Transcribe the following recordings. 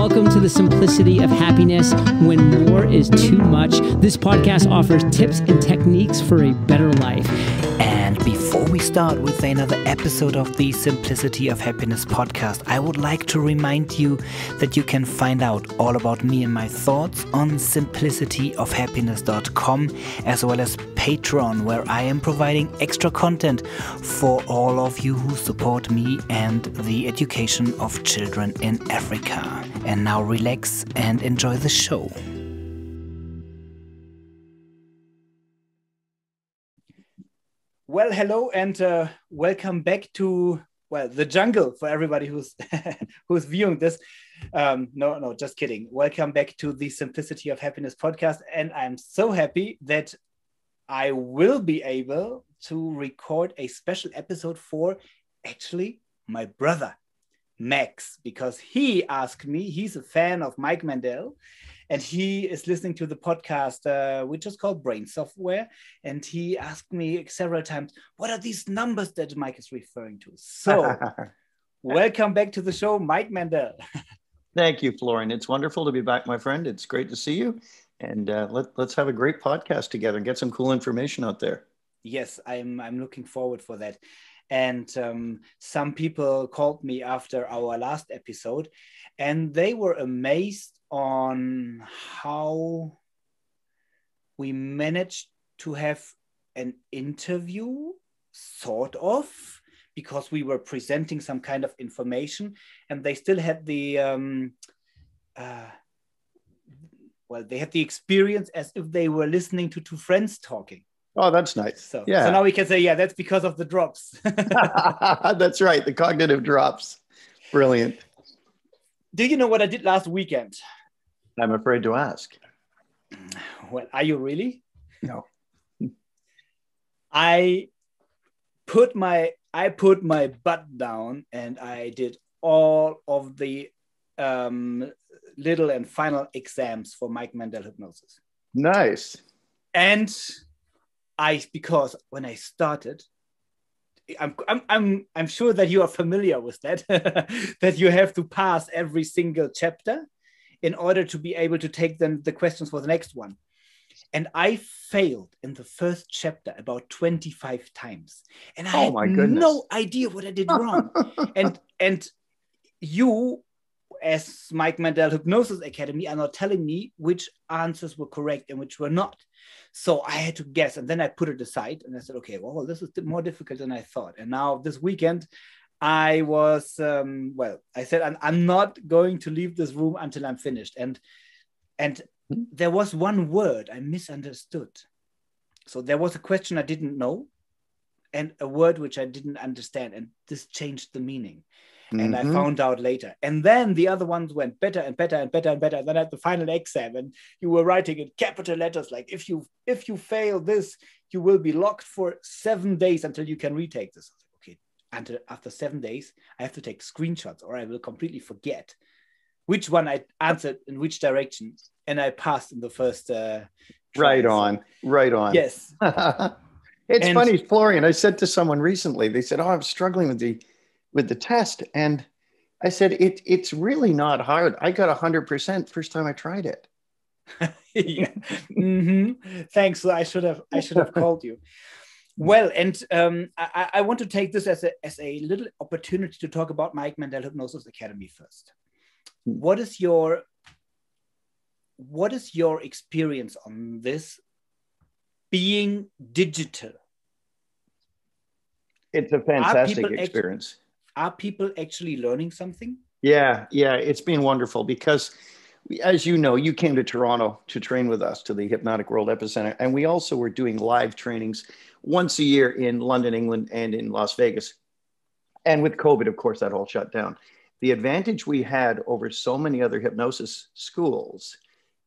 welcome to the simplicity of happiness when more is too much. This podcast offers tips and techniques for a better life. And before we start with another episode of the Simplicity of Happiness podcast, I would like to remind you that you can find out all about me and my thoughts on simplicityofhappiness.com, as well as Patreon, where I am providing extra content for all of you who support me and the education of children in Africa. And now relax and enjoy the show. Well, hello and welcome back to the jungle for everybody who's who's viewing this. No, just kidding. Welcome back to the Simplicity of Happiness podcast, and I'm so happy that I will be able to record a special episode for actually my brother Max, because he asked me. He's a fan of Mike Mandel. And he is listening to the podcast, which is called Brain Software. And he asked me several times, what are these numbers that Mike is referring to? So welcome back to the show, Mike Mandel. Thank you, Florian. It's wonderful to be back, my friend. It's great to see you. And let's have a great podcast together and get some cool information out there. Yes, I'm looking forward for that. And some people called me after our last episode, and they were amazed on how we managed to have an interview, sort of, because we were presenting some kind of information, and they still had the they had the experience as if they were listening to two friends talking. Oh, that's nice. So yeah. So now we can say, yeah, that's because of the drops. That's right. The cognitive drops. Brilliant. Do you know what I did last weekend? I'm afraid to ask. Well, are you really? No. I put my butt down and I did all of the little and final exams for Mike Mandel hypnosis. Nice. And because when I started, I'm sure that you are familiar with that, that you have to pass every single chapter in order to be able to take the questions for the next one. And I failed in the first chapter about 25 times. And I had no idea what I did wrong. and you, as Mike Mandel Hypnosis Academy, are not telling me which answers were correct and which were not. So I had to guess, and then I put it aside and I said, okay, well, this is more difficult than I thought. And now this weekend, I was, I said, I'm not going to leave this room until I'm finished. And there was one word I misunderstood. So there was a question I didn't know and a word which I didn't understand. And this changed the meaning. And I found out later. And then the other ones went better and better and better and better. And then at the final exam, and you were writing in capital letters, like, if you fail this, you will be locked for 7 days until you can retake this. Okay, after 7 days, I have to take screenshots or I will completely forget which one I answered in which direction. And I passed in the first Right on. Yes. It's funny, Florian, I said to someone recently, they said, I'm struggling with the test. And I said, it's really not hard. I got 100% first time I tried it. Yeah. Thanks. So I should have called you. Well, and I want to take this as a little opportunity to talk about Mike Mandel Hypnosis Academy first. What is your experience on this being digital? It's a fantastic experience. Are people actually learning something? Yeah, it's been wonderful because, as you know, you came to Toronto to train with us to the Hypnotic World Epicenter. And we also were doing live trainings once a year in London, England, and in Las Vegas. And with COVID, of course, that all shut down. The advantage we had over so many other hypnosis schools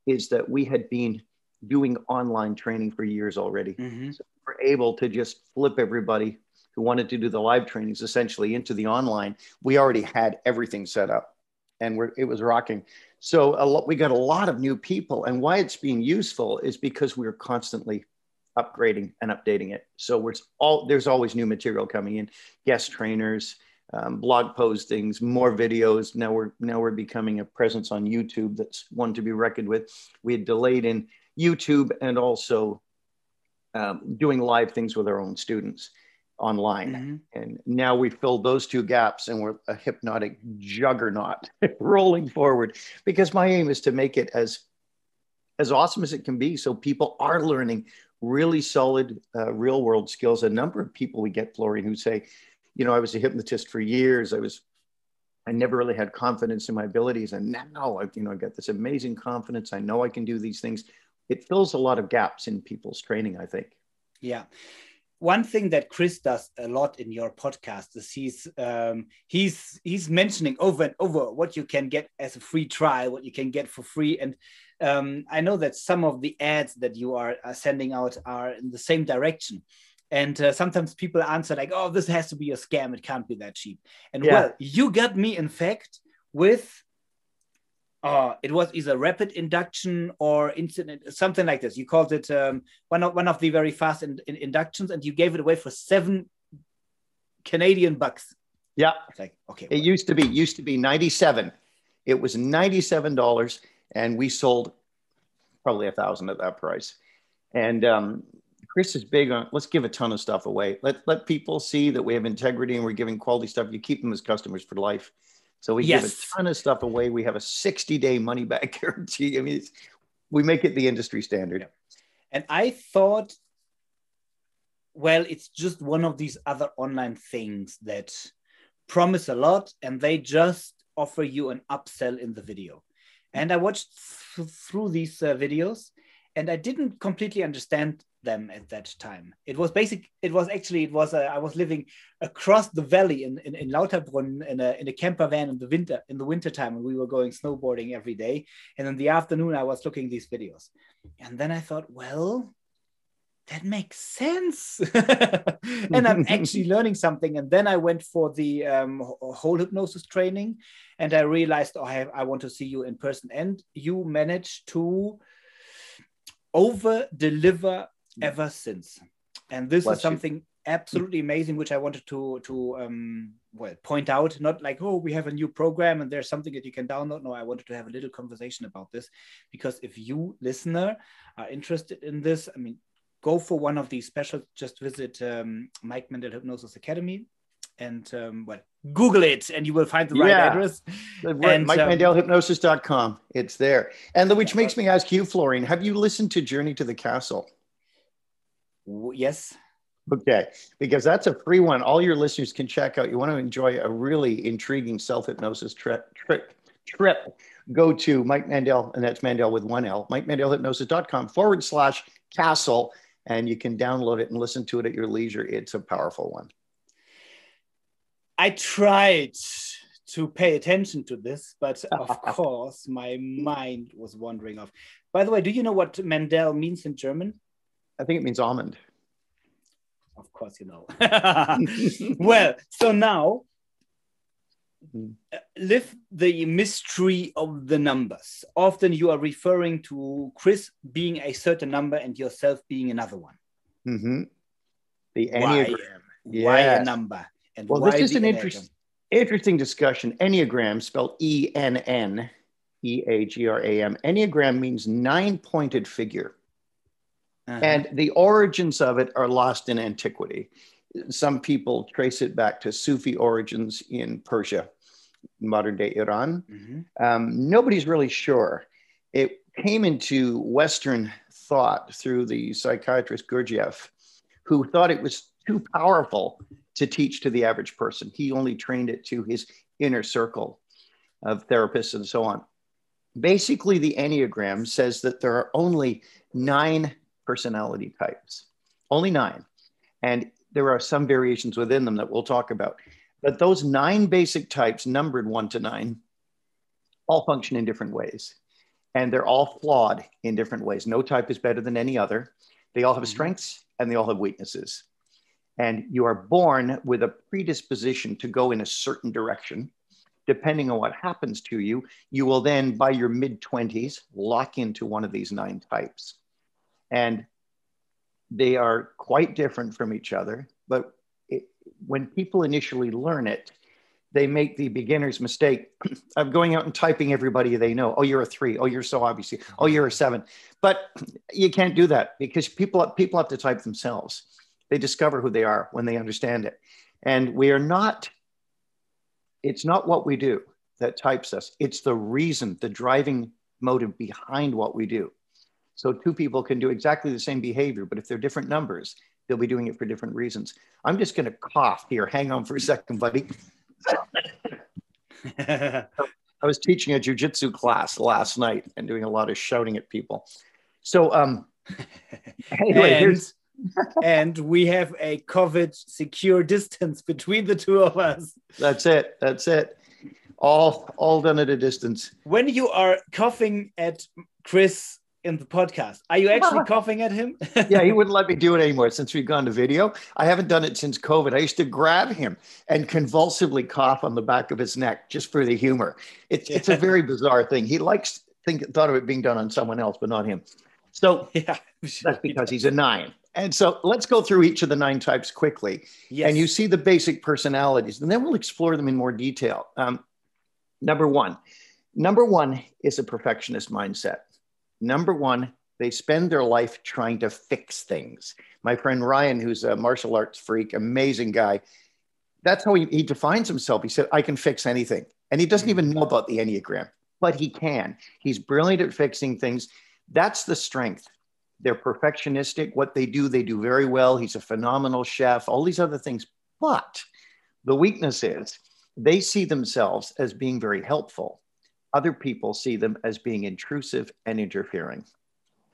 is that we had been doing online training for years already. So we're able to just flip everybody who wanted to do the live trainings essentially into the online. We already had everything set up and it was rocking. So we got a lot of new people, and why it's being useful is because we're constantly upgrading and updating it. So there's always new material coming in, guest trainers, blog postings, more videos. Now we're becoming a presence on YouTube that's one to be reckoned with. We had delayed in YouTube and also doing live things with our own students online. Mm-hmm. And now we filled those two gaps and we're a hypnotic juggernaut rolling forward, because my aim is to make it as awesome as it can be. So people are learning really solid real world skills. A number of people we get, Florian, who say, you know, I was a hypnotist for years. I never really had confidence in my abilities. And now I've got this amazing confidence. I know I can do these things. It fills a lot of gaps in people's training, I think. Yeah. One thing that Chris does a lot in your podcast is he's mentioning over and over what you can get as a free trial, what you can get for free. And I know that some of the ads that you are sending out are in the same direction. And sometimes people answer like, oh, this has to be a scam. It can't be that cheap. And well, you got me, in fact, with it was either rapid induction or instant, something like this. You called it one of the very fast inductions, and you gave it away for $7 Canadian bucks. Yeah. It's like, okay. It used to be 97. It was $97, and we sold probably 1,000 at that price. And Chris is big on, let's give a ton of stuff away. Let people see that we have integrity and we're giving quality stuff. You keep them as customers for life. So we give a ton of stuff away. We have a 60-day money back guarantee. I mean, we make it the industry standard. Yeah. And I thought, well, it's just one of these other online things that promise a lot and they just offer you an upsell in the video. And I watched through these videos and I didn't completely understand them at that time. I was living across the valley in Lauterbrunn in a camper van in the winter time, and we were going snowboarding every day. And in the afternoon, I was looking at these videos. And then I thought, well, that makes sense. And I'm actually learning something. And then I went for the whole hypnosis training, and I realized, I want to see you in person. And you managed to over deliver ever since. And this is something absolutely amazing, which I wanted to point out. Not like, oh, we have a new program and there's something that you can download. No, I wanted to have a little conversation about this, because if you, listener, are interested in this, I mean, go for one of these specials. Just visit Mike Mandel Hypnosis Academy and Google it and you will find the right address. And MikeMandelHypnosis.com. It's there. And which makes me ask you, Florian, have you listened to Journey to the Castle? Yes. Okay, because that's a free one. All your listeners can check out. You want to enjoy a really intriguing self-hypnosis trip. Go to Mike Mandel, and that's Mandel with one L, MikeMandelHypnosis.com/castle, and you can download it and listen to it at your leisure. It's a powerful one. I tried to pay attention to this, but of course, my mind was wandering off. By the way, do you know what Mandel means in German? I think it means almond. Of course, you know. Well, so now, live the mystery of the numbers. Often you are referring to Chris being a certain number and yourself being another one. Mm-hmm. The Enneagram. Why a number? And well, why this is an interesting discussion. Enneagram, spelled ENN, EAGRAM. Enneagram means 9-pointed figure. And the origins of it are lost in antiquity. Some people trace it back to Sufi origins in Persia, modern day Iran. Nobody's really sure. It came into Western thought through the psychiatrist Gurdjieff, who thought it was too powerful to teach to the average person. He only trained it to his inner circle of therapists and so on. Basically, the Enneagram says that there are only 9 personality types, only 9. And there are some variations within them that we'll talk about. But those 9 basic types, numbered 1 to 9, all function in different ways. And they're all flawed in different ways. No type is better than any other. They all have strengths and they all have weaknesses. And you are born with a predisposition to go in a certain direction. Depending on what happens to you, you will then, by your mid-20s, lock into one of these 9 types. And they are quite different from each other. But when people initially learn it, they make the beginner's mistake of going out and typing everybody they know. Oh, you're a 3. Oh, you're so obviously. Oh, you're a 7. But you can't do that because people have to type themselves. They discover who they are when they understand it. And it's not what we do that types us. It's the reason, the driving motive behind what we do. So 2 people can do exactly the same behavior, but if they're different numbers, they'll be doing it for different reasons. I'm just going to cough here. Hang on for a second, buddy. I was teaching a jiu-jitsu class last night and doing a lot of shouting at people. So anyway, and we have a COVID secure distance between the 2 of us. That's it. All done at a distance. When you are coughing at Chris in the podcast, are you actually coughing at him? Yeah, he wouldn't let me do it anymore since we've gone to video. I haven't done it since COVID. I used to grab him and convulsively cough on the back of his neck just for the humor. It's a very bizarre thing. He thought of it being done on someone else, but not him. So that's because he's a 9. And so let's go through each of the 9 types quickly. Yes. And you see the basic personalities, and then we'll explore them in more detail. Number one is a perfectionist mindset. Number 1, they spend their life trying to fix things. My friend Ryan, who's a martial arts freak, amazing guy, that's how he defines himself. He said, I can fix anything. And he doesn't even know about the Enneagram, but he can. He's brilliant at fixing things. That's the strength. They're perfectionistic. What they do very well. He's a phenomenal chef, all these other things. But the weakness is they see themselves as being very helpful. Other people see them as being intrusive and interfering.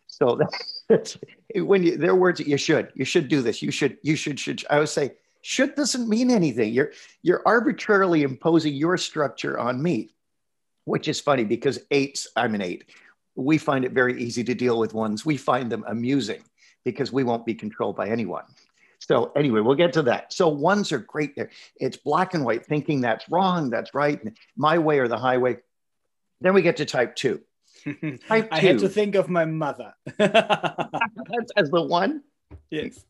So that's when their words, you should do this. You should. I would say, should doesn't mean anything. You're arbitrarily imposing your structure on me, which is funny because 8s, I'm an 8. We find it very easy to deal with 1s. We find them amusing because we won't be controlled by anyone. So anyway, we'll get to that. So 1s are great there. It's black and white, thinking that's wrong, that's right, my way or the highway. Then we get to type 2. I had to think of my mother. As the 1? Yes.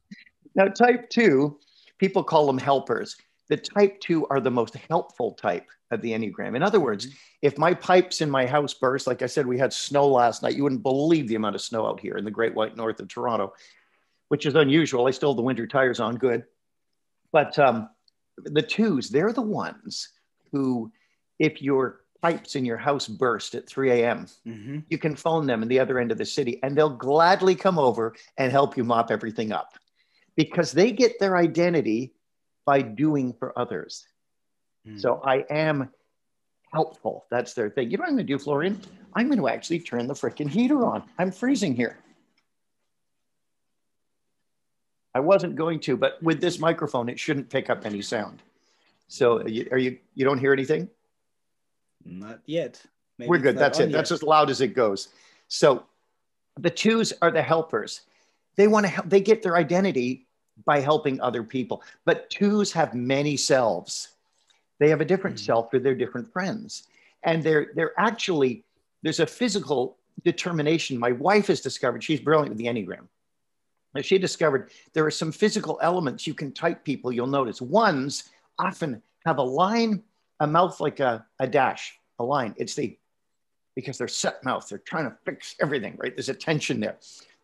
Now, type 2, people call them helpers. The type 2 are the most helpful type of the Enneagram. In other words, if my pipes in my house burst, like I said, we had snow last night. You wouldn't believe the amount of snow out here in the Great White North of Toronto, which is unusual. I still have the winter tires on, good. But the 2s, they're the ones who, if your pipes in your house burst at 3 a.m., you can phone them in the other end of the city and they'll gladly come over and help you mop everything up because they get their identity by doing for others. So I am helpful. That's their thing. You know what I'm going to do, Florian? I'm going to actually turn the freaking heater on. I'm freezing here. I wasn't going to, but with this microphone, it shouldn't pick up any sound. So you don't hear anything? Not yet. Maybe we're good. That's it. Yet. That's as loud as it goes. So the 2s are the helpers. They want to help. They get their identity by helping other people. But 2s have many selves. They have a different self for their different friends. And they're actually, there's a physical determination. My wife has discovered, she's brilliant with the Enneagram. She discovered there are some physical elements you can type people, you'll notice. 1s often have a line, a mouth like a dash, a line. Because they're set mouth, they're trying to fix everything, right? There's a tension there.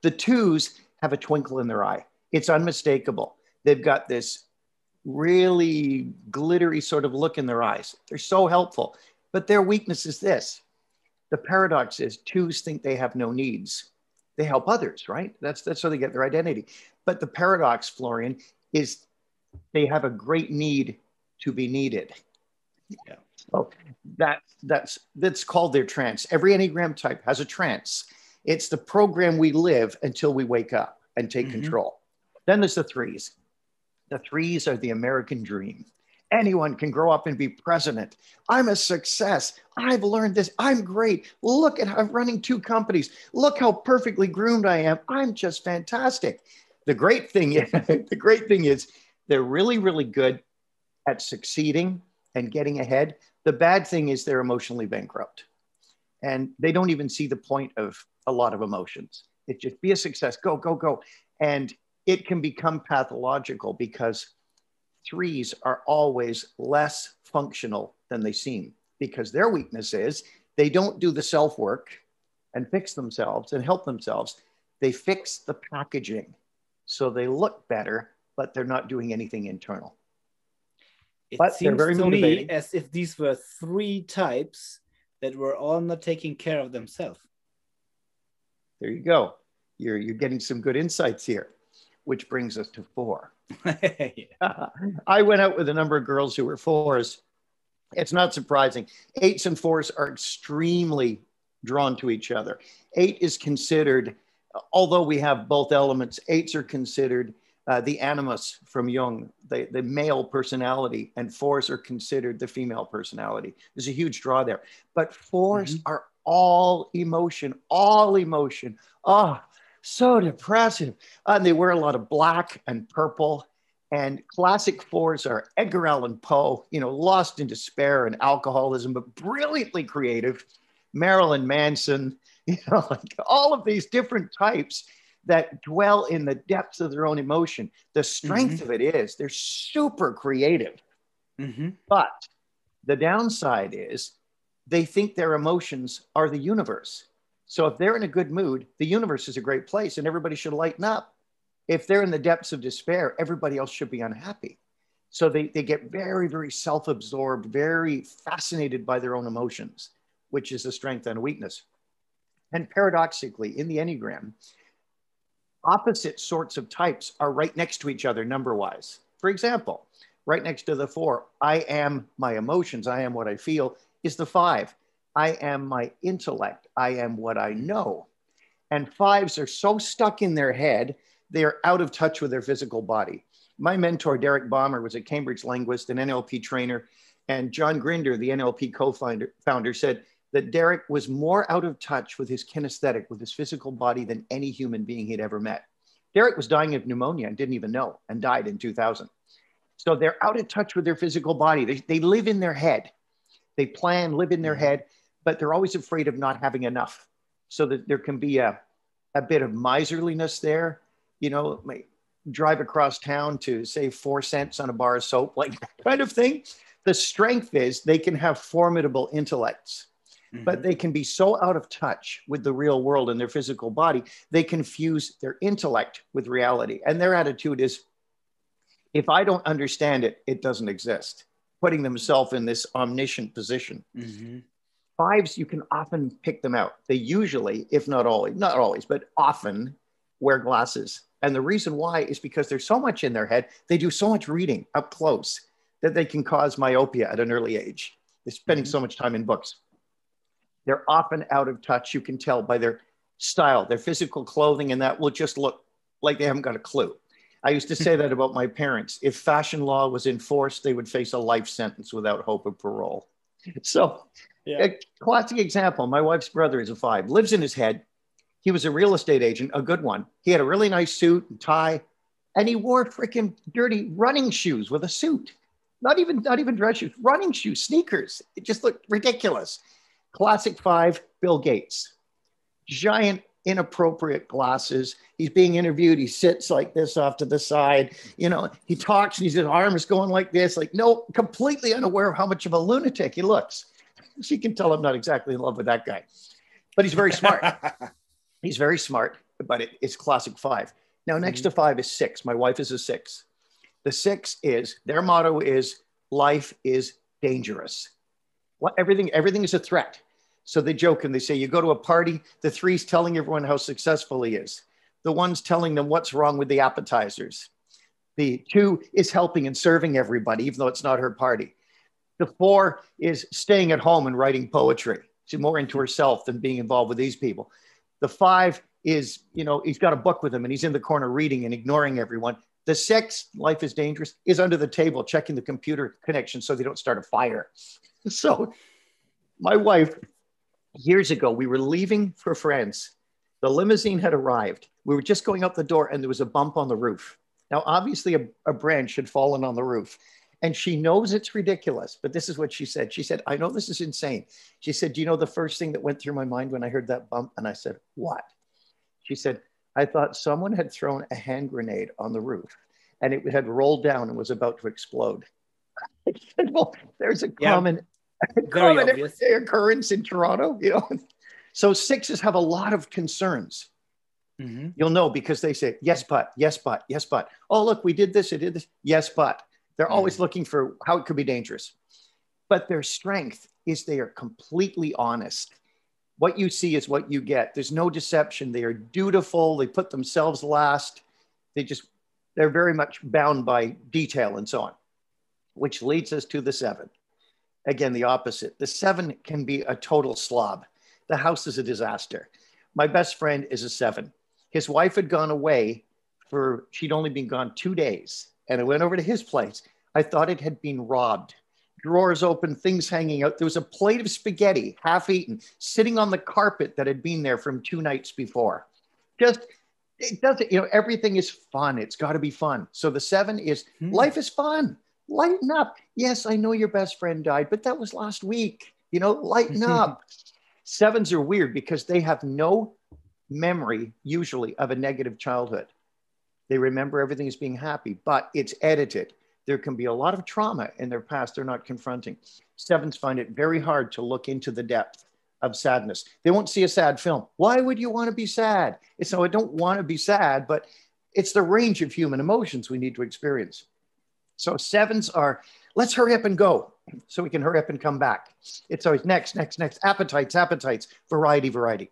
The 2s have a twinkle in their eye. It's unmistakable. They've got this really glittery sort of look in their eyes. They're so helpful. But their weakness is this. The paradox is 2s think they have no needs. They help others, right? That's how they get their identity. But the paradox, Florian, is they have a great need to be needed. Yeah. So that's called their trance. Every Enneagram type has a trance. It's the program we live until we wake up and take control. Then there's the 3s. The 3s are the American dream. Anyone can grow up and be president. I'm a success. I've learned this. I'm great. Look at how I'm running 2 companies. Look how perfectly groomed I am. I'm just fantastic. The great thing is they're really, really good at succeeding and getting ahead. The bad thing is they're emotionally bankrupt. And they don't even see the point of a lot of emotions. It's just be a success, go, go, go. And it can become pathological because threes are always less functional than they seem, because their weakness is they don't do the self-work and fix themselves and help themselves. They fix the packaging. So they look better, but they're not doing anything internal. It seems to me as if these were three types that were all not taking care of themselves. There you go. You're getting some good insights here, which brings us to 4. Yeah. I went out with a number of girls who were 4s. It's not surprising. 8s and 4s are extremely drawn to each other. 8 is considered, although we have both elements, 8s are considered the animus from Jung, the male personality, and 4s are considered the female personality. There's a huge draw there. But 4s are all emotion, all emotion. Oh, so depressive. And they wear a lot of black and purple. And classic 4s are Edgar Allan Poe, lost in despair and alcoholism, but brilliantly creative. Marilyn Manson, like all of these different types that dwell in the depths of their own emotion. The strength of it is they're super creative. But the downside is they think their emotions are the universe. So if they're in a good mood, the universe is a great place and everybody should lighten up. If they're in the depths of despair, everybody else should be unhappy. So they get very, very self-absorbed, very fascinated by their own emotions, which is a strength and a weakness. And paradoxically, in the Enneagram, opposite sorts of types are right next to each other number-wise. For example, right next to the 4, I am my emotions, I am what I feel, is the 5. I am my intellect, I am what I know. And 5s are so stuck in their head, they are out of touch with their physical body. My mentor, Derek Balmer, was a Cambridge linguist, an NLP trainer, and John Grinder, the NLP co-founder, said that Derek was more out of touch with his kinesthetic, with his physical body than any human being he'd ever met. Derek was dying of pneumonia and didn't even know, and died in 2000. So they're out of touch with their physical body. They live in their head. They plan, live in their head, but they're always afraid of not having enough. So that there can be a bit of miserliness there. Drive across town to save 4 cents on a bar of soap, like that kind of thing. The strength is they can have formidable intellects, but they can be so out of touch with the real world and their physical body, they confuse their intellect with reality. And their attitude is, if I don't understand it, it doesn't exist, putting themselves in this omniscient position. 5s, you can often pick them out. They usually, if not always, but often wear glasses. And the reason why is because there's so much in their head. They do so much reading up close that they can cause myopia at an early age. They're spending so much time in books. They're often out of touch. You can tell by their style, their physical clothing, and that will just look like they haven't got a clue. I used to say that about my parents. If fashion law was enforced, they would face a life sentence without hope of parole. So a classic example, my wife's brother is a 5, lives in his head. He was a real estate agent, a good one. He had a really nice suit and tie, and he wore freaking dirty running shoes with a suit. Not even dress shoes, running shoes, sneakers. It just looked ridiculous. Classic 5, Bill Gates. Giant, inappropriate glasses. He's being interviewed. He sits like this off to the side. He talks and his arm is going like this. Like, no, completely unaware of how much of a lunatic he looks. So you can tell I'm not exactly in love with that guy. But he's very smart. He's very smart, but it's classic 5. Now, next to 5 is 6. My wife is a 6. The 6 is, their motto is, life is dangerous. Everything is a threat. So they joke and they say, you go to a party, the 3's telling everyone how successful he is. The 1's telling them what's wrong with the appetizers. The 2 is helping and serving everybody, even though it's not her party. The 4 is staying at home and writing poetry. She's more into herself than being involved with these people. The 5 is, he's got a book with him and he's in the corner reading and ignoring everyone. The 6, life is dangerous, is under the table checking the computer connection so they don't start a fire. So my wife, years ago, we were leaving for friends. The limousine had arrived. We were just going out the door and there was a bump on the roof. Now, obviously a branch had fallen on the roof and she knows it's ridiculous, but this is what she said. She said, I know this is insane. She said, do you know the first thing that went through my mind when I heard that bump? And I said, what? She said, I thought someone had thrown a hand grenade on the roof. and it had rolled down and was about to explode. I said, well, there's a common everyday occurrence in Toronto, you know. So 6s have a lot of concerns. Mm-hmm. You'll know because they say, yes, but, yes, but, yes, but. Oh, look, we did this, I did this. Yes, but. They're always looking for how it could be dangerous. But their strength is they are completely honest. What you see is what you get. There's no deception. They are dutiful. They put themselves last. They're very much bound by detail and so on, which leads us to the 7. Again, the opposite. The 7 can be a total slob. The house is a disaster. My best friend is a 7. His wife had gone away she'd only been gone 2 days. And I went over to his place. I thought it had been robbed. Drawers open, things hanging out. There was a plate of spaghetti, half eaten, sitting on the carpet that had been there from 2 nights before. It doesn't, you know, everything is fun. It's got to be fun. So the 7 is, life is fun. Lighten up. Yes, I know your best friend died, but that was last week. You know, lighten up. 7s are weird because they have no memory, usually, of a negative childhood. They remember everything as being happy, but it's edited. There can be a lot of trauma in their past they're not confronting. 7s find it very hard to look into the depth of sadness. They won't see a sad film. Why would you want to be sad? It's no, I don't want to be sad, but it's the range of human emotions we need to experience. So 7s are, let's hurry up and go so we can hurry up and come back. It's always next, appetites, variety.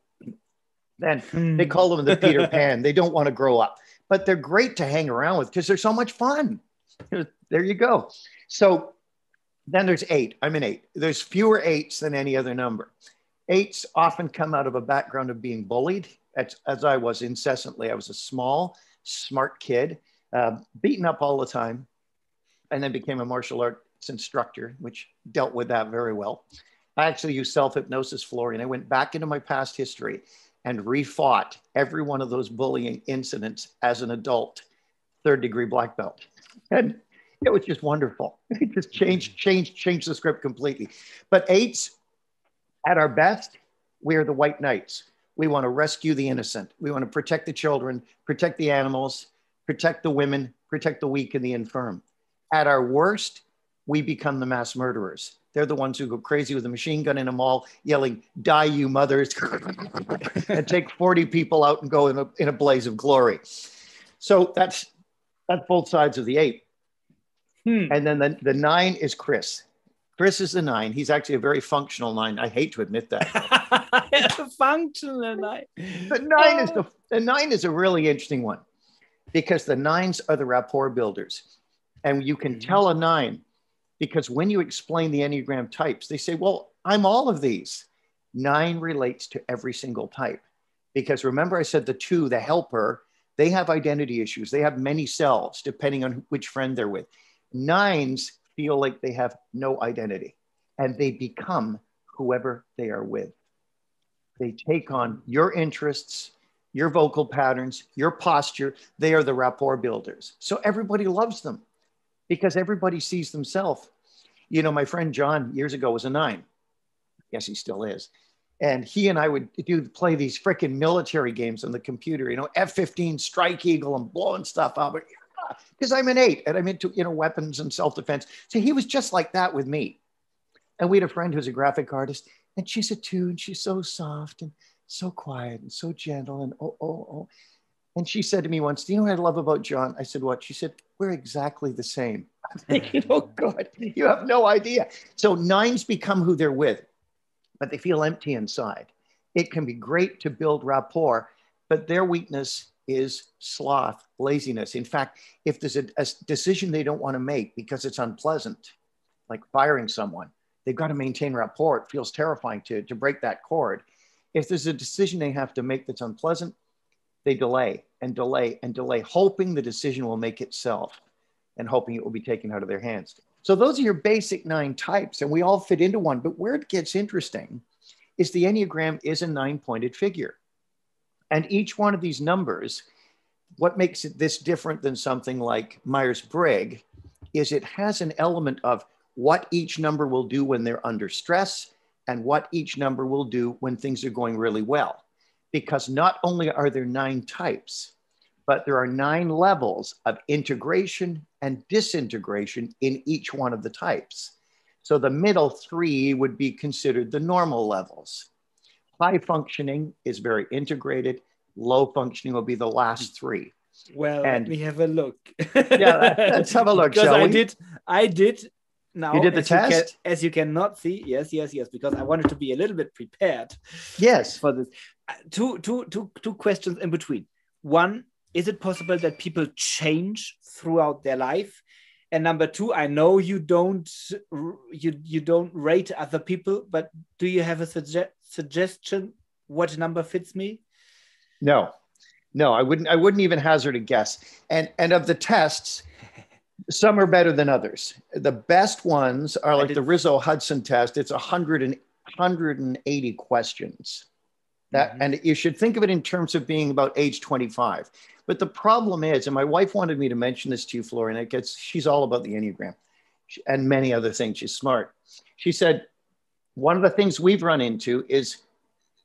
Then they call them the Peter Pan. They don't want to grow up, but they're great to hang around with because they're so much fun. There you go. So then there's 8. I'm an 8. There's fewer 8s than any other number. 8s often come out of a background of being bullied, as I was incessantly. I was a small, smart kid, beaten up all the time, and then became a martial arts instructor, which dealt with that very well. I actually used self-hypnosis, Florian. I went back into my past history and refought every one of those bullying incidents as an adult, 3rd-degree black belt. And it was just wonderful. It just changed the script completely. But 8s, at our best, we are the white knights. We want to rescue the innocent. We want to protect the children, protect the animals, protect the women, protect the weak and the infirm. At our worst, we become the mass murderers. They're the ones who go crazy with a machine gun in a mall, yelling, "Die, you mothers," and take 40 people out and go in a blaze of glory. So that's both sides of the 8. And then the 9 is Chris. Chris is the 9. He's actually a very functional 9. I hate to admit that. Functional 9. The 9 is a really interesting one because the 9s are the rapport builders. And you can tell a 9 because when you explain the Enneagram types, they say, well, I'm all of these. 9 relates to every single type. Because remember I said the 2, the helper, they have identity issues. They have many selves depending on which friend they're with. 9s feel like they have no identity and they become whoever they are with. They take on your interests, your vocal patterns, your posture. They are the rapport builders. So everybody loves them because everybody sees themselves. You know, my friend John years ago was a 9. Yes, he still is. And he and I would play these freaking military games on the computer, you know, F-15 Strike Eagle and blowing stuff up. Because I'm an 8 and I'm into, you know, weapons and self-defense. So he was just like that with me. And we had a friend who's a graphic artist and she's a 2 and she's so soft and so quiet and so gentle and oh. And she said to me once, do you know what I love about John? I said, what? She said, we're exactly the same. I'm thinking, oh God, you have no idea. So 9s become who they're with, but they feel empty inside. It can be great to build rapport, but their weakness is sloth, laziness. In fact, if there's a decision they don't want to make because it's unpleasant, like firing someone, they've got to maintain rapport. It feels terrifying to break that cord. If there's a decision they have to make that's unpleasant, they delay and delay and delay, hoping the decision will make itself and hoping it will be taken out of their hands. So those are your basic 9 types, and we all fit into one. But where it gets interesting is the Enneagram is a 9-pointed figure. And each one of these numbers, what makes it this different than something like Myers-Briggs is it has an element of what each number will do when they're under stress and what each number will do when things are going really well. Because not only are there 9 types, but there are 9 levels of integration and disintegration in each one of the types. So the middle 3 would be considered the normal levels. High functioning is very integrated. Low functioning will be the last 3. Well, let me have a look. Yeah, let's have a look, because shall we? I did. Now, you did the test? As you cannot see, yes, because I wanted to be a little bit prepared. Yes. For this. Two questions in between. One, is it possible that people change throughout their life? And number 2, I know you don't rate other people, but do you have a suggestion what number fits me? No, I wouldn't even hazard a guess. And of the tests, some are better than others. The best ones are like the Rizzo-Hudson test. It's 180 questions. And you should think of it in terms of being about age 25. But the problem is, and my wife wanted me to mention this to you, Florian, she's all about the Enneagram and many other things. She's smart. She said, one of the things we've run into is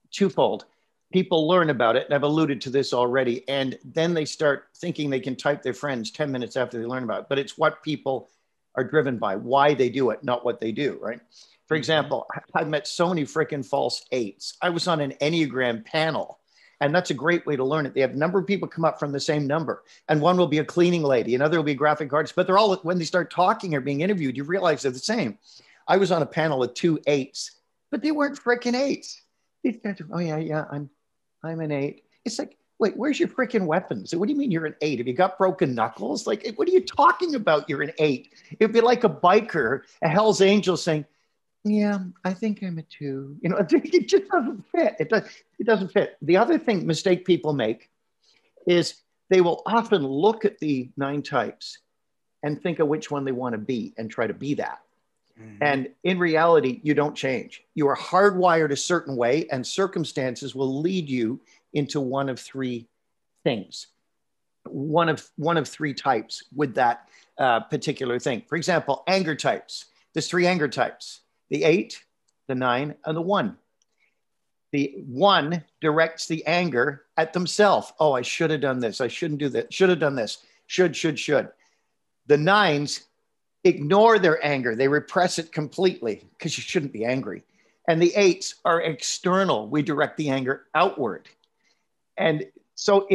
twofold. People learn about it, and I've alluded to this already, and then they start thinking they can type their friends 10 minutes after they learn about it. But it's what people are driven by, why they do it, not what they do, right? For example, I've met so many freaking false 8s. I was on an Enneagram panel, and that's a great way to learn it. They have a number of people come up from the same number, and one will be a cleaning lady, another will be a graphic artist, but they're all, when they start talking or being interviewed, you realize they're the same. I was on a panel with 2 8s, but they weren't freaking 8s. These guys are, oh yeah, I'm an 8. It's like, wait, where's your freaking weapons? What do you mean you're an 8? Have you got broken knuckles? Like, what are you talking about? You're an 8. It'd be like a biker, a Hell's Angel saying, yeah, I think I'm a 2. You know, it just doesn't fit. It doesn't fit. The other mistake people make is they will often look at the 9 types and think of which one they want to be and try to be that. And in reality, you don't change. You are hardwired a certain way, and circumstances will lead you into one of 3 things, one of 3 types with that particular thing. For example, anger types. There's 3 anger types: the 8, the 9, and the 1. The 1 directs the anger at themselves. Oh, I should have done this. I shouldn't do that. Should have done this. Should. The 9s ignore their anger. They repress it completely because you shouldn't be angry. And the 8s are external. We direct the anger outward. And so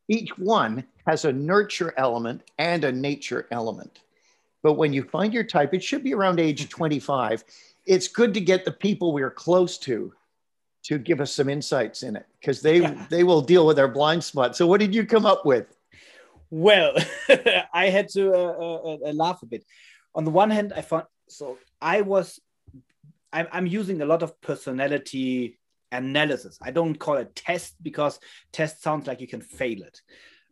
each one has a nurture element and a nature element. But when you find your type, it should be around age 25. It's good to get the people we are close to give us some insights in it, because they will deal with our blind spot. So what did you come up with? Well, I had to laugh a bit. On the one hand, I found, I'm using a lot of personality analysis. I don't call it test, because test sounds like you can fail it.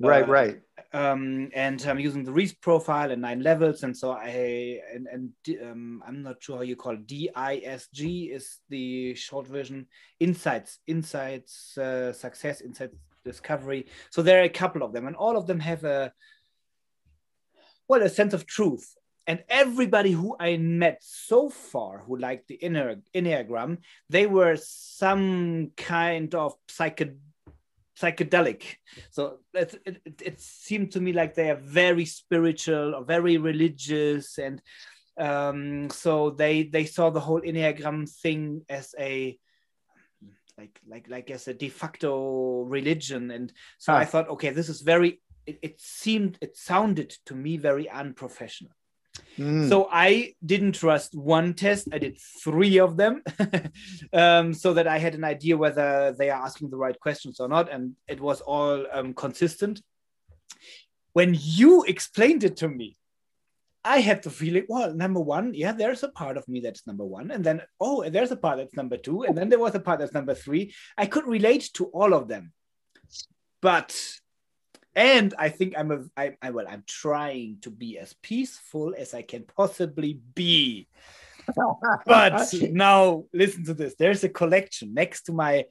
Right. And I'm using the Reese profile and 9 levels. And so I'm not sure how you call it. DISG is the short version. Insights, success, insights, discovery. So there are a couple of them, and all of them have a sense of truth. And everybody who I met so far who liked the Enneagram, they were some kind of psychedelic. So it seemed to me like they are very spiritual or very religious, and so they saw the whole Enneagram thing as a as a de facto religion. And so I thought, okay, this is very, it sounded to me very unprofessional. So I didn't trust one test. I did 3 of them so that I had an idea whether they are asking the right questions or not. And it was all consistent. When you explained it to me, I had the feeling, well, number 1, yeah, there's a part of me that's number 1. And then, oh, there's a part that's number 2. And then there was a part that's number 3. I could relate to all of them. And I think I'm trying to be as peaceful as I can possibly be. But now listen to this. There's a collection next to my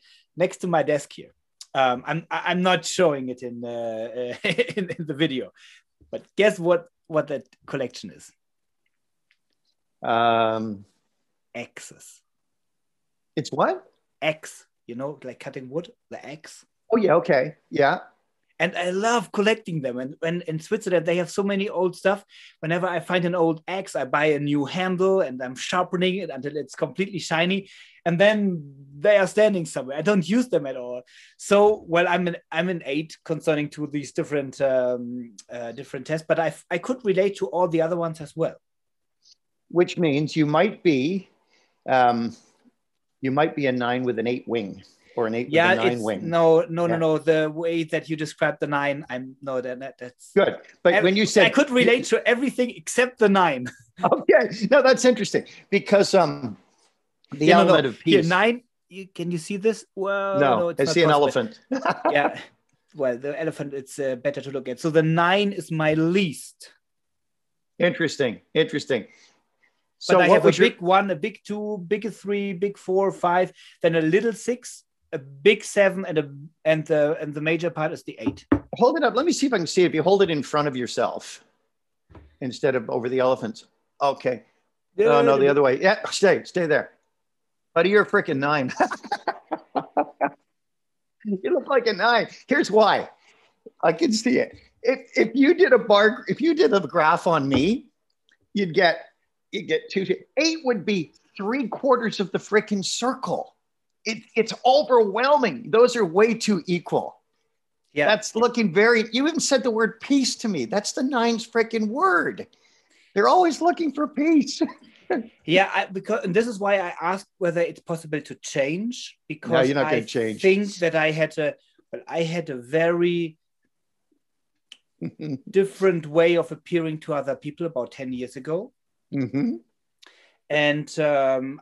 desk here. I'm not showing it in the video, but guess what that collection is? X's. It's what? X. You know, like cutting wood. The X. Oh yeah. Okay. Yeah. And I love collecting them. And when in Switzerland, they have so many old stuff. Whenever I find an old axe, I buy a new handle and I'm sharpening it until it's completely shiny. And then they are standing somewhere. I don't use them at all. So, well, I'm an 8 concerning to these different tests, but I could relate to all the other ones as well. Which means you might be a 9 with an 8 wing. Or an 8 with a 9 wing. No. The way that you described the 9, that's good. But when you said I could relate to everything except the 9. Okay, no, that's interesting because the element of peace. Here, 9. Can you see this? Well, no, I see an elephant. Yeah, well, the elephant. It's better to look at. So the 9 is my least. Interesting. So but I have a big 1, a big 2, big 3, big 4, 5, then a little 6. A big 7 and the major part is the 8. Hold it up. Let me see if I can see it. If you hold it in front of yourself instead of over the elephants. Okay. No, the other way. Yeah, stay there. Buddy, you're a freaking 9. You look like a 9. Here's why. I can see it. If you did a graph on me, you'd get 2. 8 would be 3/4 of the freaking circle. It's overwhelming. Those are way too equal. Yeah. That's looking you even said the word peace to me. That's the 9's freaking word. They're always looking for peace. Yeah, and this is why I asked whether it's possible to change, because no, you're not going to change. Think that I had a very different way of appearing to other people about 10 years ago. Mm-hmm. And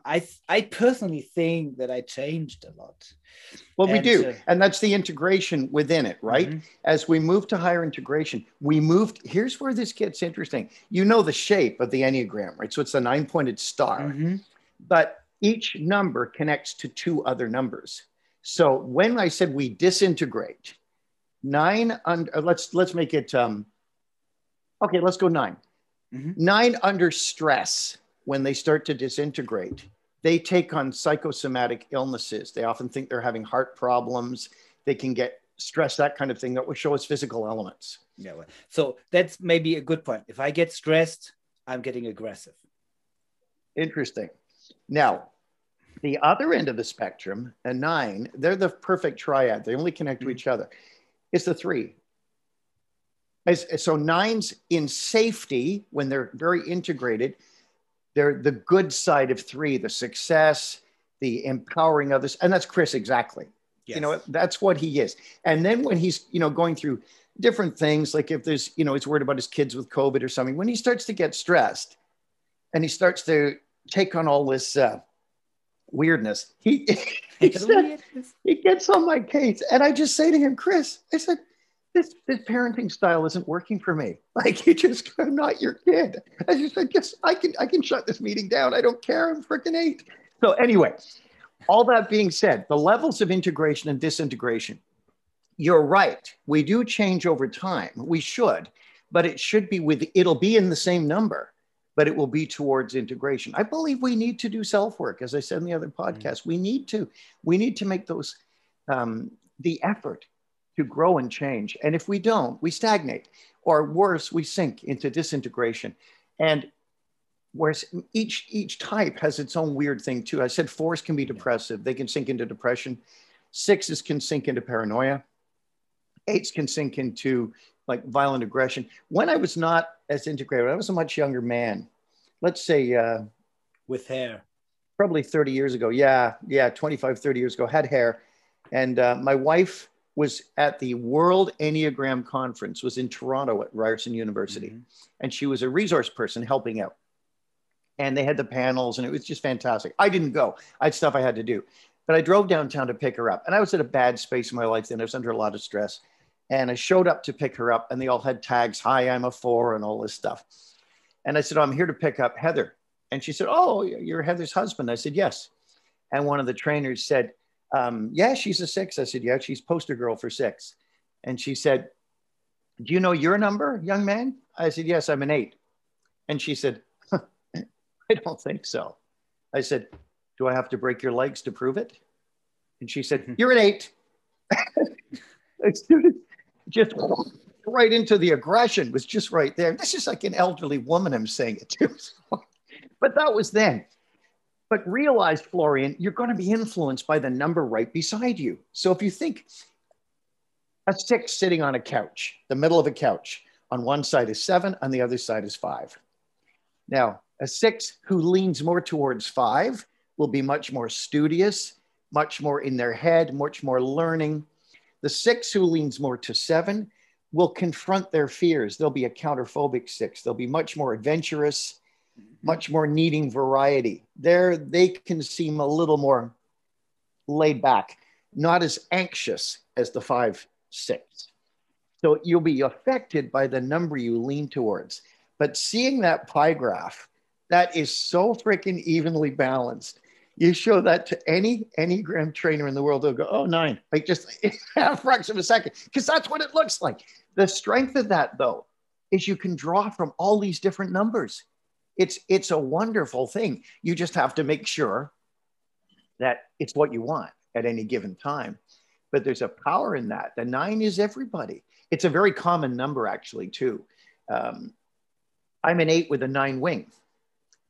I personally think that I changed a lot. Well, we do. And that's the integration within it, right? Mm-hmm. As we move to higher integration, here's where this gets interesting. You know the shape of the Enneagram, right? So it's a 9-pointed star. Mm-hmm. But each number connects to 2 other numbers. So when I said we disintegrate, 9 under, let's make it, okay, let's go 9. Mm-hmm. 9 under stress. When they start to disintegrate, they take on psychosomatic illnesses. They often think they're having heart problems. They can get stressed, that kind of thing that will show us physical elements. Yeah. Well, so that's maybe a good point. If I get stressed, I'm getting aggressive. Interesting. Now, the other end of the spectrum, a 9, they're the perfect triad. They only connect to each other. It's the 3. So 9s in safety, when they're very integrated, they're the good side of 3, the success, the empowering others. And that's Chris exactly. Yes. That's what he is. And then when he's, going through different things, like if there's, he's worried about his kids with COVID or something, when he starts to get stressed and he starts to take on all this weirdness, he gets on my case. And I just say to him, Chris, I said, this parenting style isn't working for me. Like, I'm not your kid. I just said, guess I can shut this meeting down. I don't care. I'm freaking 8. So anyway, all that being said, the levels of integration and disintegration, you're right. We do change over time. We should, but it'll be in the same number, but it will be towards integration. I believe we need to do self-work. As I said in the other podcast, we need to make those, the effort to grow and change. And if we don't, we stagnate, or worse, we sink into disintegration. And whereas each type has its own weird thing too. I said 4s can be depressive. They can sink into depression. 6s can sink into paranoia. 8s can sink into like violent aggression. When I was not as integrated, I was a much younger man. Let's say with hair. Probably 30 years ago. Yeah, 25, 30 years ago, had hair. And my wife was at the World Enneagram Conference, was in Toronto at Ryerson University. Mm-hmm. And she was a resource person helping out. And they had the panels and it was just fantastic. I didn't go. I had stuff I had to do. But I drove downtown to pick her up. And I was at a bad space in my life then. I was under a lot of stress. And I showed up to pick her up and they all had tags, hi, I'm a 4 and all this stuff. And I said, I'm here to pick up Heather. And she said, oh, you're Heather's husband. I said, yes. And one of the trainers said, yeah, she's a 6. I said, yeah, she's poster girl for 6. And she said, do you know your number, young man? I said, yes, I'm an 8. And she said, I don't think so. I said, do I have to break your legs to prove it? And she said, you're an 8. just right into the aggression was just right there. This is like an elderly woman I'm saying it to. But that was then. But realize, Florian, you're going to be influenced by the number right beside you. So if you think a 6 sitting on a couch, the middle of a couch, on one side is 7, on the other side is 5. Now, a 6 who leans more towards 5 will be much more studious, much more in their head, much more learning. The 6 who leans more to 7 will confront their fears. They'll be a counterphobic 6. They'll be much more adventurous, much more needing variety. They can seem a little more laid back, not as anxious as the 5-6. So you'll be affected by the number you lean towards. But seeing that pie graph, that is so freaking evenly balanced. You show that to any Enneagram trainer in the world, they'll go, oh, 9, like just a fraction of a second, because that's what it looks like. The strength of that, though, is you can draw from all these different numbers. It's a wonderful thing. You just have to make sure that it's what you want at any given time. But there's a power in that. The 9 is everybody. It's a very common number, actually, too. I'm an 8 with a 9 wing.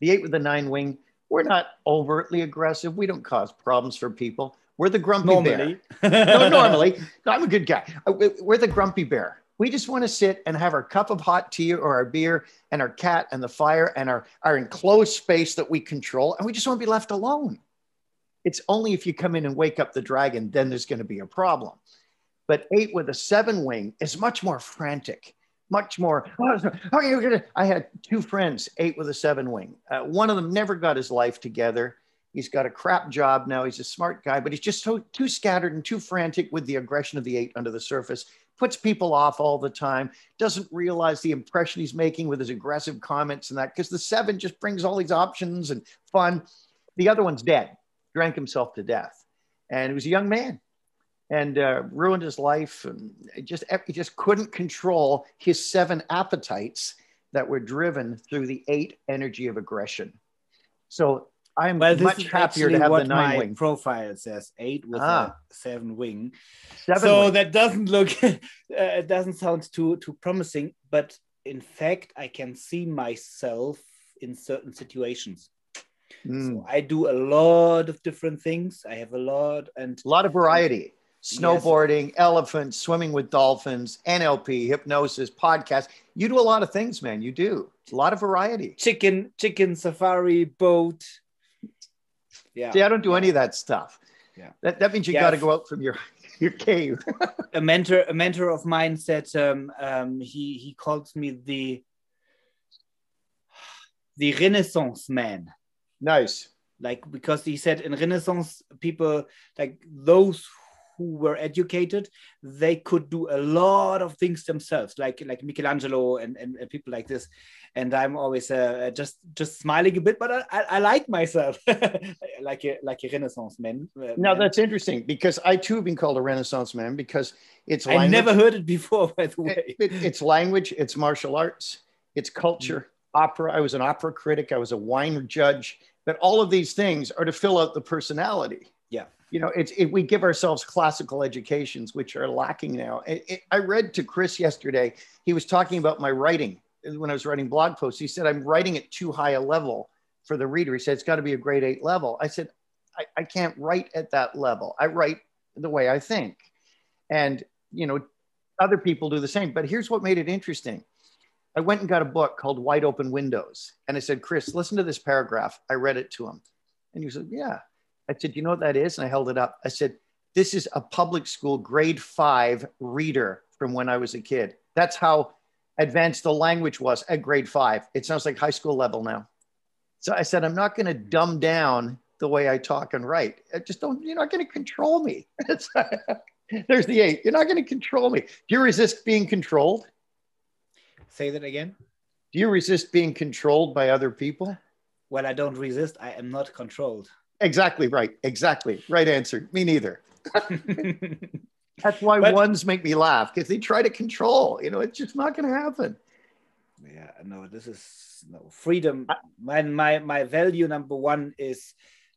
The 8 with the 9 wing, we're not overtly aggressive. We don't cause problems for people. We're the grumpy bear. No, normally. No, I'm a good guy. We're the grumpy bear. We just want to sit and have our cup of hot tea or our beer and our cat and the fire and our enclosed space that we control. And we just want to be left alone. It's only if you come in and wake up the dragon, then there's going to be a problem. But 8 with a 7 wing is much more frantic, much more. I had 2 friends, 8 with a 7 wing. One of them never got his life together. He's got a crap job now. He's a smart guy, but he's just too scattered and too frantic with the aggression of the 8 under the surface. Puts people off all the time, doesn't realize the impression he's making with his aggressive comments and that, because the 7 just brings all these options and fun. The other one's dead, drank himself to death. And he was a young man and ruined his life. And he just couldn't control his 7 appetites that were driven through the 8 energy of aggression. So I'm much happier to have the 9 wing. Profile says 8 with a 7 wing. 7 so wing. That doesn't look, it doesn't sound too promising, but in fact, I can see myself in certain situations. So I do a lot of different things. I have a lot of variety. Snowboarding, yes. Elephants, swimming with dolphins, NLP, hypnosis, podcast. You do a lot of things, man. You do. A lot of variety. Chicken safari, boat. Yeah. See, I don't do any of that stuff. Yeah. That means you got to go out from your cave. a mentor of mine said he calls me the Renaissance man. Nice. Like, because he said in Renaissance, people like those who were educated, they could do a lot of things themselves, like Michelangelo and people like this. And I'm always just smiling a bit, but I like myself like a Renaissance man. Now that's interesting, because I too have been called a Renaissance man, because it's language. I never heard it before, by the way. It's language, it's martial arts, it's culture, opera. I was an opera critic, I was a wine judge, but all of these things are to fill out the personality. Yeah. You know, we give ourselves classical educations, which are lacking now. I read to Chris yesterday, he was talking about my writing. When I was writing blog posts, he said, I'm writing at too high a level for the reader. He said, it's got to be a grade 8 level. I said, I can't write at that level. I write the way I think. And, you know, other people do the same. But here's what made it interesting. I went and got a book called Wide Open Windows. And I said, Chris, listen to this paragraph. I read it to him. And he said, yeah. I said, you know what that is? And I held it up. I said, this is a public school grade 5 reader from when I was a kid. That's how advanced the language was at grade 5. It sounds like high school level now. So I said, I'm not going to dumb down the way I talk and write. You're not going to control me. There's the 8. You're not going to control me. Do you resist being controlled? Say that again. Do you resist being controlled by other people? Well, I don't resist. I am not controlled. Exactly right. Exactly. Right answer. Me neither. That's why ones make me laugh, because they try to control. You know, it's just not going to happen. Yeah, no, this is freedom. My value number 1 is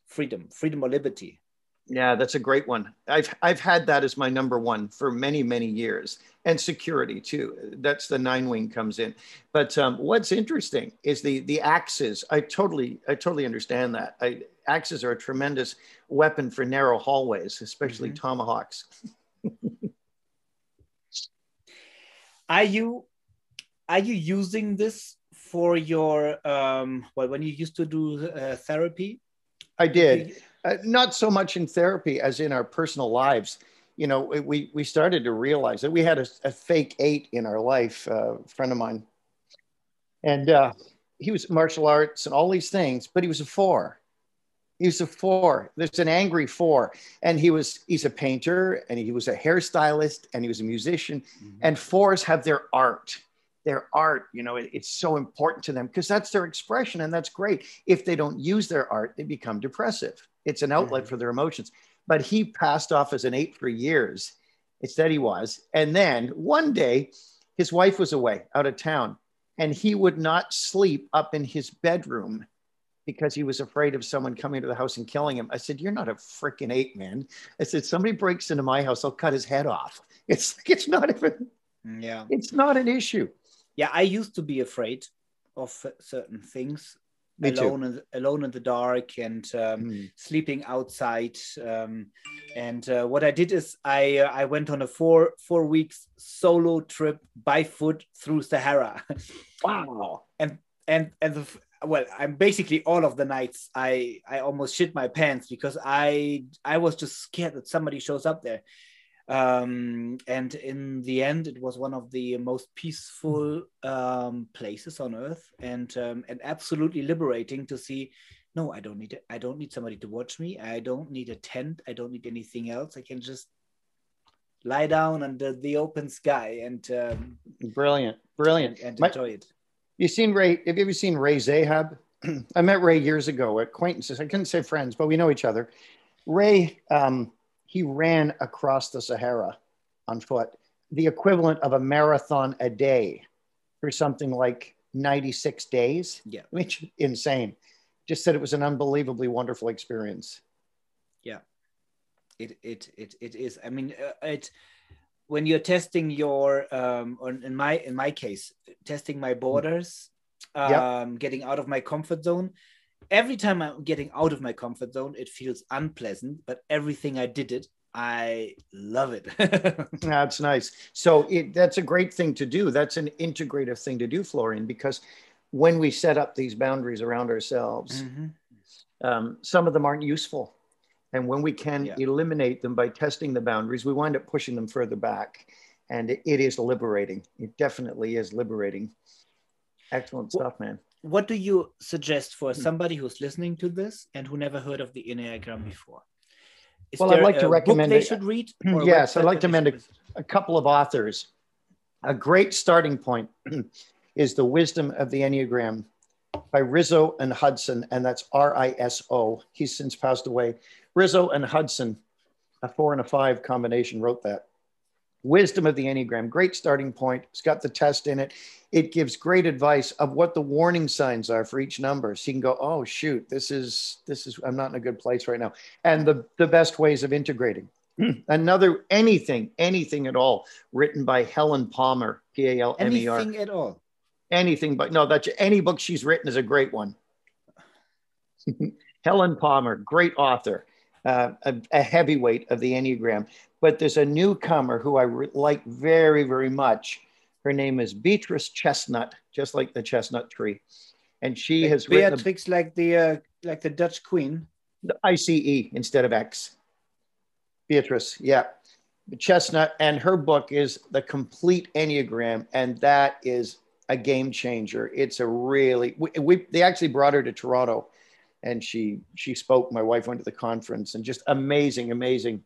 freedom or liberty. Yeah, that's a great one. I've had that as my number one for many, many years, and security too. That's the 9-wing comes in. But what's interesting is the axes. I totally understand that. Axes are a tremendous weapon for narrow hallways, especially tomahawks. Are you using this for your when you used to do therapy? I did. Not so much in therapy as in our personal lives. You know, we started to realize that we had a fake 8 in our life, a friend of mine. And he was martial arts and all these things, but he was a 4. He was a 4. There's an angry 4. And he's a painter, and he was a hairstylist, and he was a musician. And 4s have their art. Their art, you know, it's so important to them because that's their expression, and that's great. If they don't use their art, they become depressive. It's an outlet for their emotions. But he passed off as an 8 for years. It's that he was. And then one day, his wife was away out of town, and he would not sleep up in his bedroom because he was afraid of someone coming to the house and killing him. I said, "You're not a freaking 8, man." I said, "Somebody breaks into my house, I'll cut his head off." It's not even, it's not an issue. Yeah, I used to be afraid of certain things. Me alone in the dark, and sleeping outside. And what I did is I went on a 4 weeks solo trip by foot through Sahara. Wow. Well, I'm basically all of the nights I almost shit my pants because I was just scared that somebody shows up there. And in the end, it was one of the most peaceful places on earth, and absolutely liberating to see. No, I don't need it. I don't need somebody to watch me. I don't need a tent. I don't need anything else. I can just lie down under the open sky and brilliant and enjoy it. Have you ever seen Ray Zahab? I met Ray years ago, acquaintances. I couldn't say friends, but we know each other. Ray, he ran across the Sahara on foot, the equivalent of a marathon a day for something like 96 days. Yeah. Which insane. Just said it was an unbelievably wonderful experience. Yeah, it is. I mean, when you're testing your, or in my case, testing my borders, getting out of my comfort zone. Every time I'm getting out of my comfort zone, it feels unpleasant, but everything I did it, I love it. That's nice. So that's a great thing to do. That's an integrative thing to do, Florian, because when we set up these boundaries around ourselves, some of them aren't useful. And when we can eliminate them by testing the boundaries, we wind up pushing them further back. And it is liberating. It definitely is liberating. Excellent stuff, man. What do you suggest for somebody who's listening to this and who never heard of the Enneagram before? I'd like to recommend book they should read. Yes, I'd like to recommend a couple of authors. A great starting point is The Wisdom of the Enneagram by Rizzo and Hudson, and that's R-I-S-O. He's since passed away. Rizzo and Hudson, a 4 and a 5 combination, wrote that. Wisdom of the Enneagram, great starting point. It's got the test in it. It gives great advice of what the warning signs are for each number. So you can go, oh, shoot, this is, I'm not in a good place right now. And the best ways of integrating. Another, anything at all, written by Helen Palmer, P-A-L-M-E-R. Anything at all. Anything, but no, any book she's written is a great one. Helen Palmer, great author, a heavyweight of the Enneagram. But there's a newcomer who I like very, very much. Her name is Beatrice Chestnut, just like the chestnut tree. And she has written... Beatrix, like the Dutch queen. I-C-E instead of X. Beatrice, yeah. Chestnut, and her book is The Complete Enneagram, and that is a game changer. It's a really... They actually brought her to Toronto, and she spoke. My wife went to the conference, and just amazing.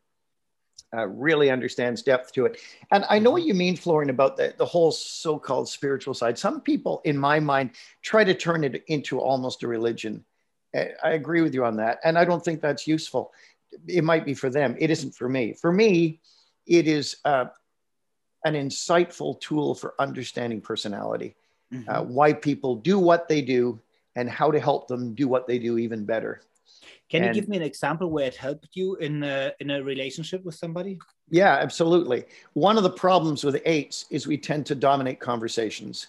Really understands depth to it. And I know what you mean, Florian, about the whole so-called spiritual side. Some people, in my mind, try to turn it into almost a religion. I agree with you on that. And I don't think that's useful. It might be for them. It isn't for me. For me, it is an insightful tool for understanding personality, why people do what they do, and how to help them do what they do even better. Can you give me an example where it helped you in a relationship with somebody? Yeah, absolutely. One of the problems with eights is we tend to dominate conversations,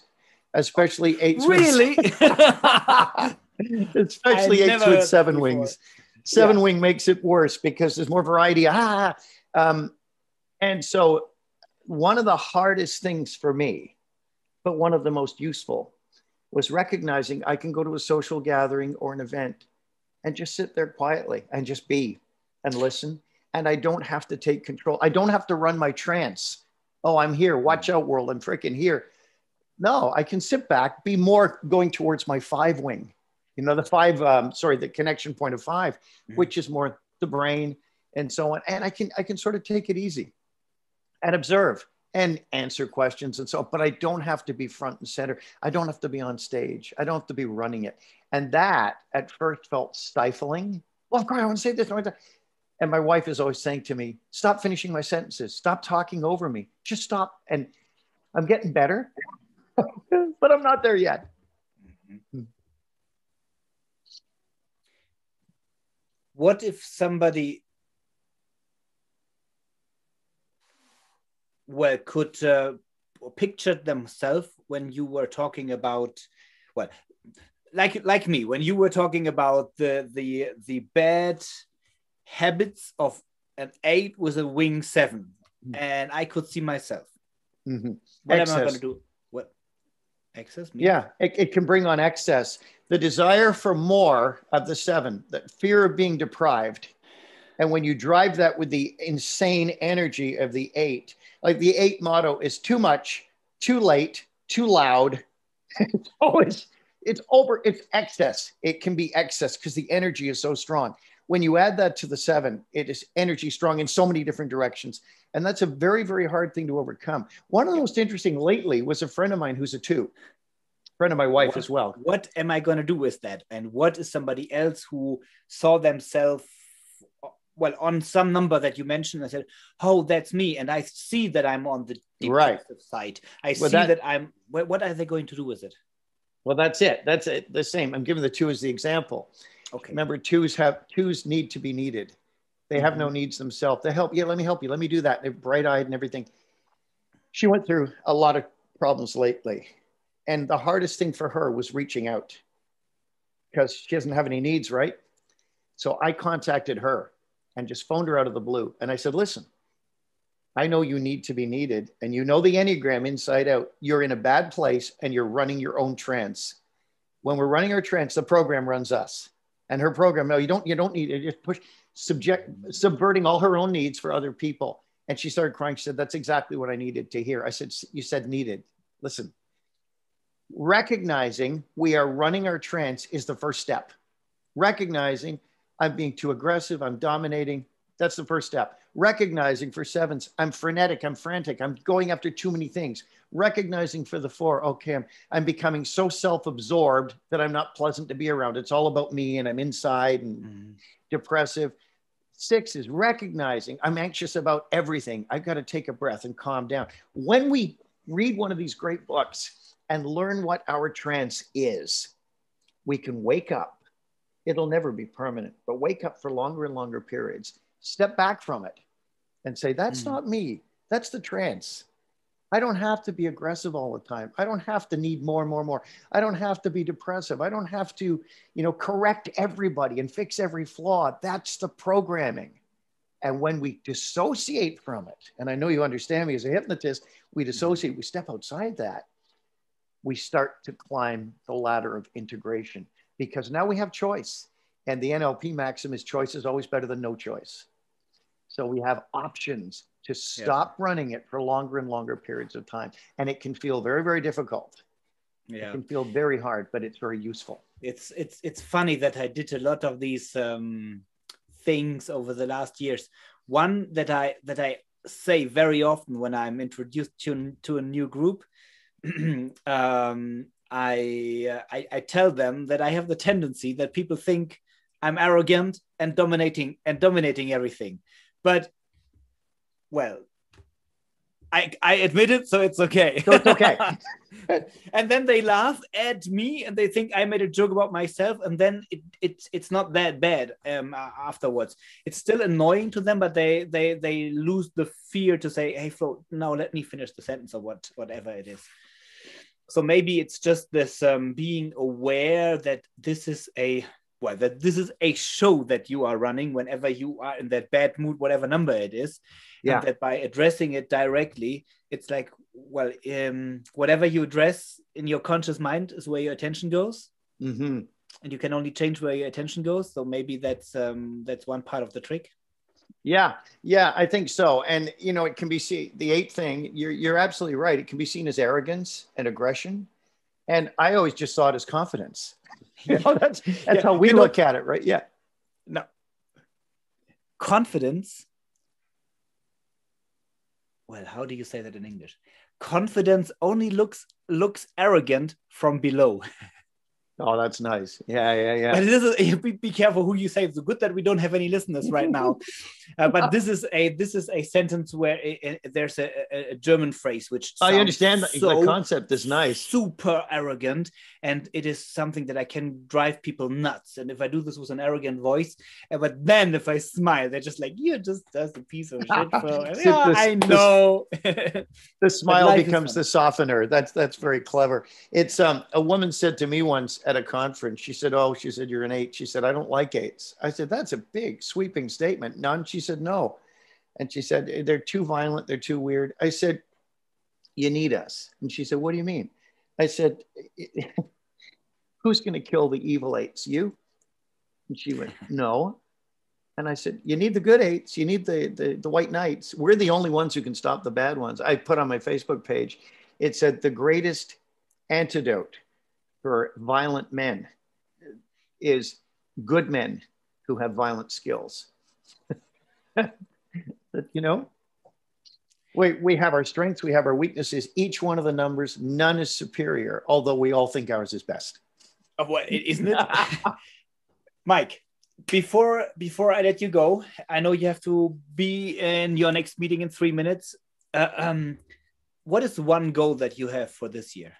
especially eights. Really? Especially eights with seven wings. Seven wing makes it worse because there's more variety. And so one of the hardest things for me, but one of the most useful, was recognizing I can go to a social gathering or an event and just sit there quietly and just be and listen. And I don't have to take control. I don't have to run my trance. Oh, I'm here. Watch out, world. I'm freaking here. No, I can sit back, be more going towards my five wing. You know, the connection point of five, which is more the brain and so on. And I can sort of take it easy and observe and answer questions and so on. But I don't have to be front and center. I don't have to be on stage. I don't have to be running it. And that at first felt stifling. Well, I want to say this. And my wife is always saying to me, stop finishing my sentences. Stop talking over me. Just stop. And I'm getting better, but I'm not there yet. What if somebody, could picture themselves when you were talking about, like me, when you were talking about the bad habits of an 8 with a wing 7, and I could see myself. What am I going to do? What? Excess? Me? Yeah, it can bring on excess. The desire for more of the 7, the fear of being deprived. And when you drive that with the insane energy of the 8, like the 8 motto is too much, too late, too loud. It's excess. It can be excess because the energy is so strong. When you add that to the 7, it is energy strong in so many different directions. And that's a very, very hard thing to overcome. One of the most interesting lately was a friend of mine who's a 2, friend of my wife as well. What am I going to do with that? And what is somebody else who saw themselves, on some number that you mentioned, I said, oh, that's me. And I see that I'm on the depressive side. I see that I'm, what are they going to do with it? Well, that's it. That's it. The same. I'm giving the 2 as the example. Okay. Remember, 2s need to be needed. They have no needs themselves. They help. Yeah, let me help you. Let me do that. They're bright-eyed and everything. She went through a lot of problems lately. And the hardest thing for her was reaching out because she doesn't have any needs, right? So I contacted her and just phoned her out of the blue. And I said, listen, I know you need to be needed. And you know the Enneagram inside out. You're in a bad place and you're running your own trance. When we're running our trance, the program runs us. And her program, no, you don't need it. Just subverting all her own needs for other people. And she started crying. She said, that's exactly what I needed to hear. I said, you said needed. Listen, recognizing we are running our trance is the first step. Recognizing I'm being too aggressive, I'm dominating. That's the first step. Recognizing for 7s, I'm frenetic, I'm frantic, I'm going after too many things. Recognizing for the 4, okay, I'm becoming so self-absorbed that I'm not pleasant to be around. It's all about me and I'm inside and depressive. 6 is recognizing I'm anxious about everything. I've got to take a breath and calm down. When we read one of these great books and learn what our trance is, we can wake up. It'll never be permanent, but wake up for longer and longer periods. Step back from it and say, that's not me. That's the trance. I don't have to be aggressive all the time. I don't have to need more and more and more. I don't have to be depressive. I don't have to, correct everybody and fix every flaw. That's the programming. And when we dissociate from it, and I know you understand me as a hypnotist, we dissociate, we step outside that, we start to climb the ladder of integration because now we have choice. And the NLP maxim is choice is always better than no choice. So we have options to stop running it for longer and longer periods of time. And it can feel very, very difficult. Yeah. It can feel very hard, but it's very useful. It's funny that I did a lot of these things over the last years. One that I say very often when I'm introduced to a new group, I tell them that I have the tendency that people think I'm arrogant and dominating everything. But, well, I admit it, so it's okay. So it's okay. And then they laugh at me and they think I made a joke about myself, and then it's not that bad afterwards. It's still annoying to them, but they lose the fear to say, hey Flo, now let me finish the sentence, or whatever it is. So maybe it's just this being aware that this is a show that you are running whenever you are in that bad mood, whatever number it is. Yeah. And that by addressing it directly, it's like, well, whatever you address in your conscious mind is where your attention goes. Mm-hmm. And you can only change where your attention goes. So maybe that's one part of the trick. Yeah, I think so. And, you know, it can be seen, the 8th thing, you're absolutely right. It can be seen as arrogance and aggression. And I always just saw it as confidence. You know, that's how we look at it, right? Yeah. No. Confidence. Well, how do you say that in English? Confidence only looks arrogant from below. Oh, that's nice. Yeah. But this is, be careful who you say. It's good that we don't have any listeners right now. But this is a sentence where there's a German phrase which I understand the concept is nice. Super arrogant, and it is something that I can drive people nuts. And if I do this with an arrogant voice, but then if I smile, they're just like, you're just a piece of shit. I know. The smile becomes the softener. That's very clever. It's a woman said to me once at a conference, she said, you're an 8. She said, I don't like 8s. I said, that's a big sweeping statement. None. She said, no. And she said, they're too violent. They're too weird. I said, you need us. And she said, what do you mean? I said, who's going to kill the evil 8s? You? And she went, no. And I said, you need the good 8s. You need the white knights. We're the only ones who can stop the bad ones. I put on my Facebook page, it said the greatest antidote for violent men is good men who have violent skills. You know, we have our strengths, we have our weaknesses. Each one of the numbers, none is superior, although we all think ours is best. Oh, what, isn't it? Mike, before I let you go, I know you have to be in your next meeting in 3 minutes. What is one goal that you have for this year?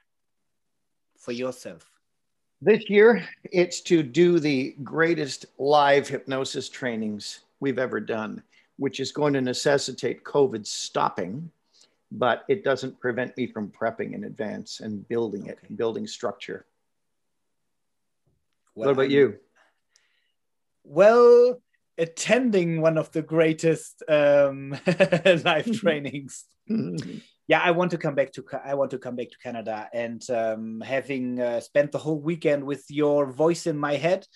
For yourself? This year, it's to do the greatest live hypnosis trainings we've ever done, which is going to necessitate COVID stopping, but it doesn't prevent me from prepping in advance and building it, building structure. Well, what about you? Well, attending one of the greatest live trainings. Yeah, I want to come back to Canada, and having spent the whole weekend with your voice in my head,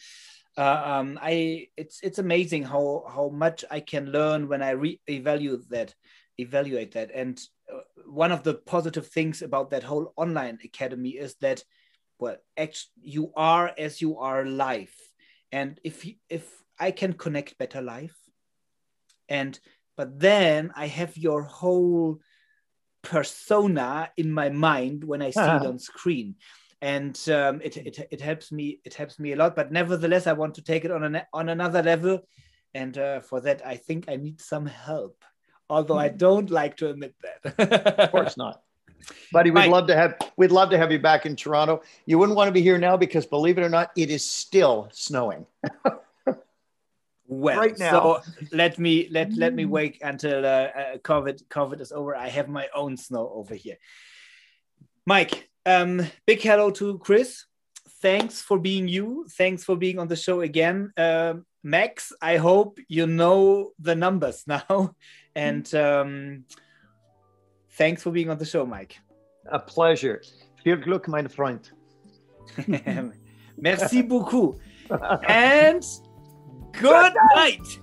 it's amazing how much I can learn when I evaluate that. And one of the positive things about that whole online academy is that, well, actually, you are as you are live, and if I can connect better live, but then I have your whole persona in my mind when I see it on screen, and it helps me a lot. But nevertheless, I want to take it on another level, and for that I think I need some help, although I don't like to admit that. Of course not, buddy. We'd love to have you back in Toronto. You wouldn't want to be here now because, believe it or not, it is still snowing. Well, right now. So let me wait until COVID is over. I have my own snow over here. Mike, big hello to Chris. Thanks for being you. Thanks for being on the show again. Max, I hope you know the numbers now. And thanks for being on the show, Mike. A pleasure. Viel Glück, mein Freund. Merci beaucoup. And good night.